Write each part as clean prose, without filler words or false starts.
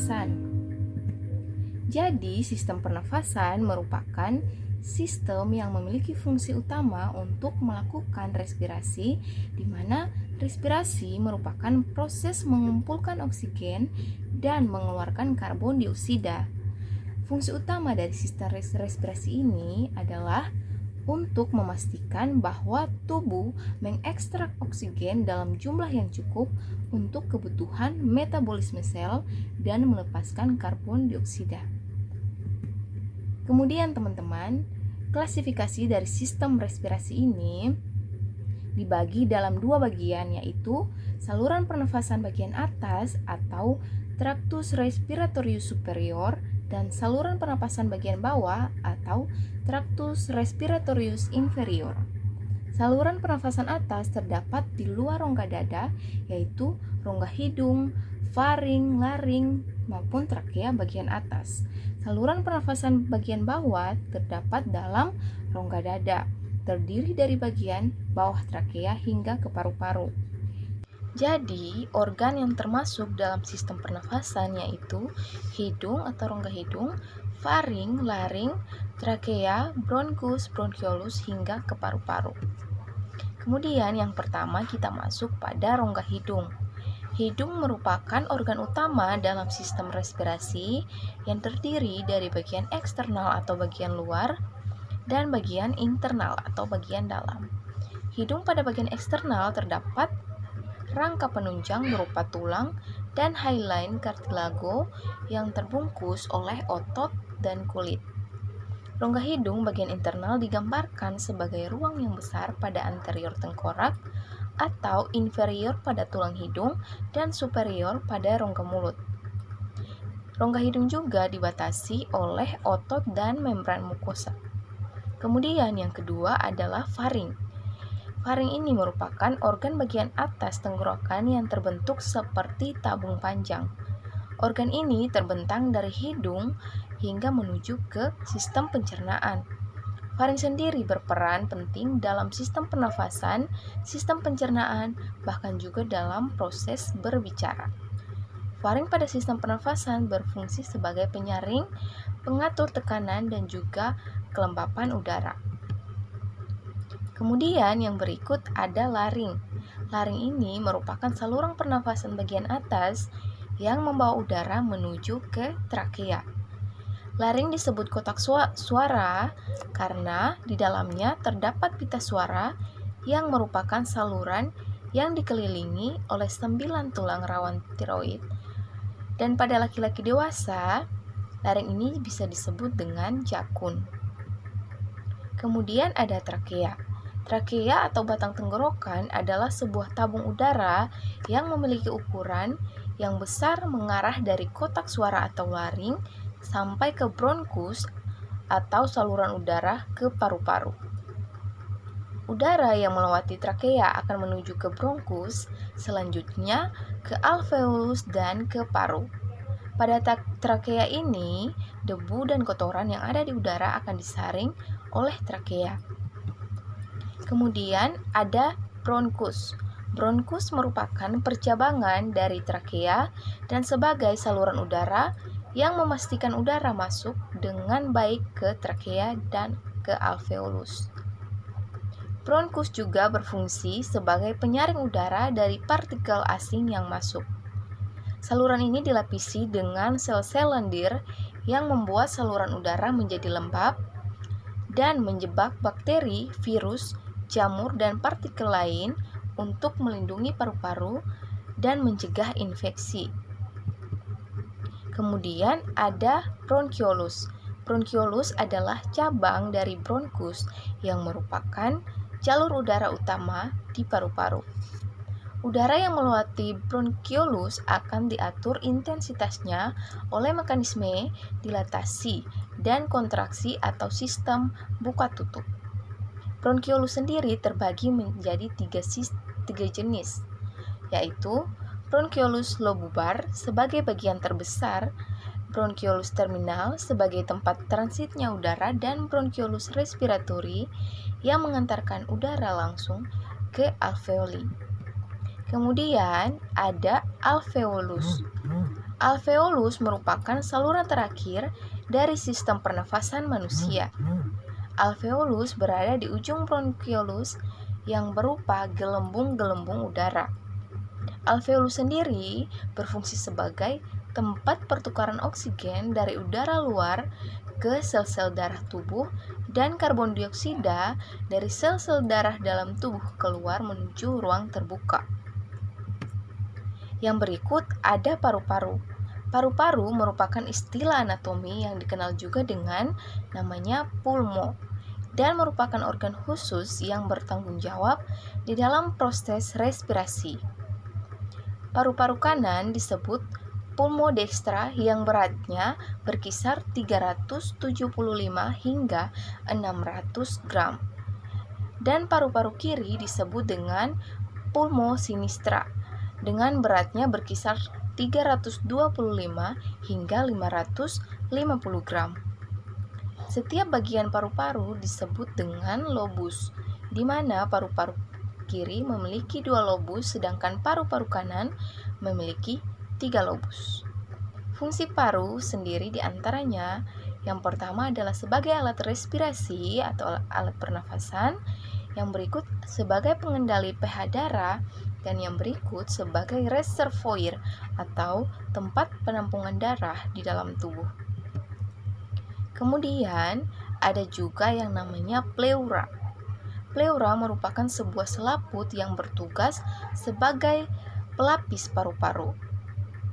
pernafasan. Jadi, sistem pernafasan merupakan sistem yang memiliki fungsi utama untuk melakukan respirasi, di mana respirasi merupakan proses mengumpulkan oksigen dan mengeluarkan karbon dioksida. Fungsi utama dari sistem respirasi ini adalah untuk memastikan bahwa tubuh mengekstrak oksigen dalam jumlah yang cukup untuk kebutuhan metabolisme sel dan melepaskan karbon dioksida. Kemudian teman-teman, klasifikasi dari sistem respirasi ini dibagi dalam dua bagian, yaitu saluran pernafasan bagian atas atau tractus respiratorius superior dan saluran pernapasan bagian bawah atau tractus respiratorius inferior. Saluran pernafasan atas terdapat di luar rongga dada, yaitu rongga hidung, faring, laring, maupun trakea bagian atas. Saluran pernafasan bagian bawah terdapat dalam rongga dada, terdiri dari bagian bawah trakea hingga ke paru-paru. Jadi, organ yang termasuk dalam sistem pernafasan yaitu hidung atau rongga hidung, faring, laring, trakea, bronkus, bronkiolus hingga ke paru-paru. Kemudian yang pertama kita masuk pada rongga hidung. Hidung merupakan organ utama dalam sistem respirasi yang terdiri dari bagian eksternal atau bagian luar dan bagian internal atau bagian dalam. Hidung pada bagian eksternal terdapat rangka penunjang berupa tulang dan hyaline cartilago yang terbungkus oleh otot dan kulit. Rongga hidung bagian internal digambarkan sebagai ruang yang besar pada anterior tengkorak atau inferior pada tulang hidung dan superior pada rongga mulut. Rongga hidung juga dibatasi oleh otot dan membran mukosa. Kemudian yang kedua adalah faring. Faring ini merupakan organ bagian atas tenggorokan yang terbentuk seperti tabung panjang. Organ ini terbentang dari hidung hingga menuju ke sistem pencernaan. Faring sendiri berperan penting dalam sistem pernafasan, sistem pencernaan, bahkan juga dalam proses berbicara. Faring pada sistem pernafasan berfungsi sebagai penyaring, pengatur tekanan, dan juga kelembapan udara. Kemudian yang berikut ada laring. Laring ini merupakan saluran pernafasan bagian atas yang membawa udara menuju ke trakea. Laring disebut kotak suara karena di dalamnya terdapat pita suara yang merupakan saluran yang dikelilingi oleh 9 tulang rawan tiroid. Dan pada laki-laki dewasa, laring ini bisa disebut dengan jakun. Kemudian ada trakea. Trakea atau batang tenggorokan adalah sebuah tabung udara yang memiliki ukuran yang besar mengarah dari kotak suara atau laring sampai ke bronkus atau saluran udara ke paru-paru. Udara yang melewati trakea akan menuju ke bronkus, selanjutnya ke alveolus dan ke paru. Pada trakea ini, debu dan kotoran yang ada di udara akan disaring oleh trakea. Kemudian ada bronkus. Bronkus merupakan percabangan dari trakea dan sebagai saluran udara yang memastikan udara masuk dengan baik ke trakea dan ke alveolus. Bronkus juga berfungsi sebagai penyaring udara dari partikel asing yang masuk. Saluran ini dilapisi dengan sel-sel lendir yang membuat saluran udara menjadi lembab dan menjebak bakteri, virus, jamur, dan partikel lain untuk melindungi paru-paru dan mencegah infeksi. Kemudian ada bronkiolus. Bronkiolus adalah cabang dari bronkus yang merupakan jalur udara utama di paru-paru. Udara yang melewati bronkiolus akan diatur intensitasnya oleh mekanisme dilatasi dan kontraksi atau sistem buka tutup. Bronkiolus sendiri terbagi menjadi tiga jenis, yaitu bronkiolus lobular sebagai bagian terbesar, bronkiolus terminal sebagai tempat transitnya udara, dan bronkiolus respiratori yang mengantarkan udara langsung ke alveoli. Kemudian ada alveolus. Alveolus merupakan saluran terakhir dari sistem pernafasan manusia. Alveolus berada di ujung bronkiolus yang berupa gelembung-gelembung udara. Alveolus sendiri berfungsi sebagai tempat pertukaran oksigen dari udara luar ke sel-sel darah tubuh dan karbon dioksida dari sel-sel darah dalam tubuh keluar menuju ruang terbuka. Yang berikut ada paru-paru. Paru-paru merupakan istilah anatomi yang dikenal juga dengan namanya pulmo dan merupakan organ khusus yang bertanggung jawab di dalam proses respirasi. Paru-paru kanan disebut pulmo dextra yang beratnya berkisar 375 hingga 600 gram. Dan paru-paru kiri disebut dengan pulmo sinistra dengan beratnya berkisar 325 hingga 550 gram. Setiap bagian paru-paru disebut dengan lobus, di mana paru-paru kiri memiliki 2 lobus sedangkan paru-paru kanan memiliki 3 lobus. Fungsi paru sendiri diantaranya yang pertama adalah sebagai alat respirasi atau alat pernafasan, yang berikut sebagai pengendali pH darah, dan yang berikut sebagai reservoir atau tempat penampungan darah di dalam tubuh. Kemudian ada juga yang namanya pleura. Pleura merupakan sebuah selaput yang bertugas sebagai pelapis paru-paru.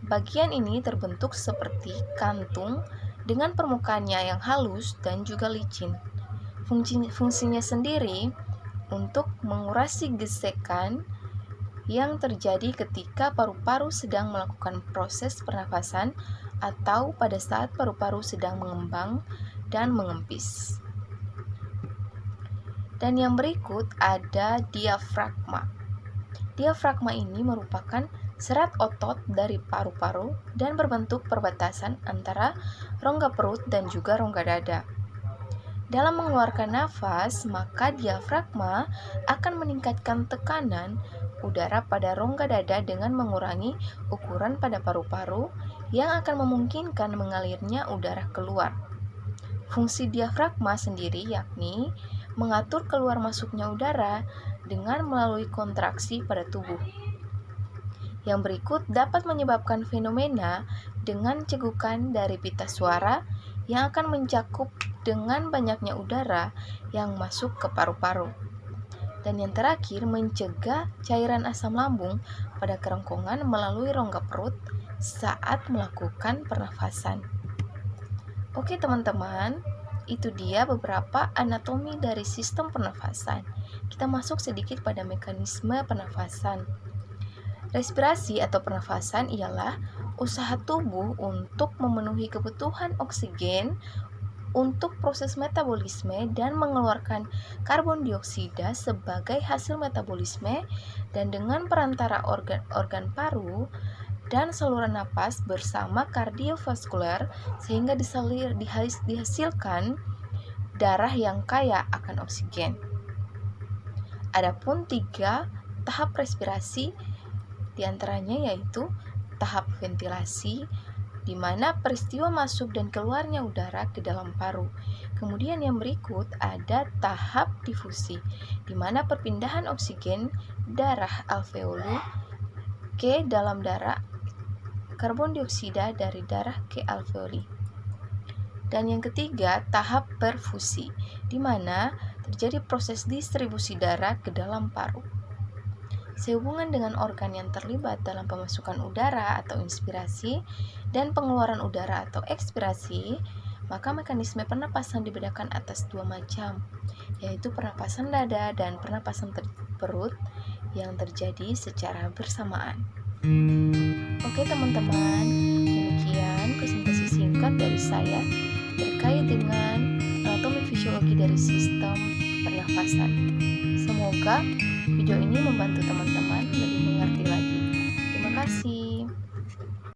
Bagian ini terbentuk seperti kantung dengan permukaannya yang halus dan juga licin. Fungsinya sendiri untuk mengurasi gesekan yang terjadi ketika paru-paru sedang melakukan proses pernafasan atau pada saat paru-paru sedang mengembang dan mengempis. Dan yang berikut ada diafragma. Diafragma ini merupakan serat otot dari paru-paru dan berbentuk perbatasan antara rongga perut dan juga rongga dada. Dalam mengeluarkan nafas, maka diafragma akan meningkatkan tekanan udara pada rongga dada dengan mengurangi ukuran pada paru-paru yang akan memungkinkan mengalirnya udara keluar. Fungsi diafragma sendiri yakni mengatur keluar masuknya udara dengan melalui kontraksi pada tubuh. Yang berikut dapat menyebabkan fenomena dengan cegukan dari pita suara yang akan mencakup dengan banyaknya udara yang masuk ke paru-paru. Dan yang terakhir, mencegah cairan asam lambung pada kerongkongan melalui rongga perut saat melakukan pernafasan. Oke teman-teman, itu dia beberapa anatomi dari sistem pernafasan. Kita masuk sedikit pada mekanisme pernafasan. Respirasi atau pernafasan ialah usaha tubuh untuk memenuhi kebutuhan oksigen untuk proses metabolisme dan mengeluarkan karbon dioksida sebagai hasil metabolisme, dan dengan perantara organ paru dan saluran napas bersama kardiovaskular sehingga dihasilkan darah yang kaya akan oksigen. Adapun 3 tahap respirasi diantaranya yaitu tahap ventilasi, di mana peristiwa masuk dan keluarnya udara ke dalam paru. Kemudian yang berikut ada tahap difusi, di mana perpindahan oksigen darah alveoli ke dalam darah, karbon dioksida dari darah ke alveoli. Dan yang ketiga, tahap perfusi, di mana terjadi proses distribusi darah ke dalam paru. Sehubungan dengan organ yang terlibat dalam pemasukan udara atau inspirasi dan pengeluaran udara atau ekspirasi, maka mekanisme pernapasan dibedakan atas 2 macam, yaitu pernapasan dada dan pernapasan perut yang terjadi secara bersamaan. Oke teman-teman, demikian presentasi singkat dari saya terkait dengan anatomi fisiologi dari sistem pernafasan. Semoga video ini membantu teman-teman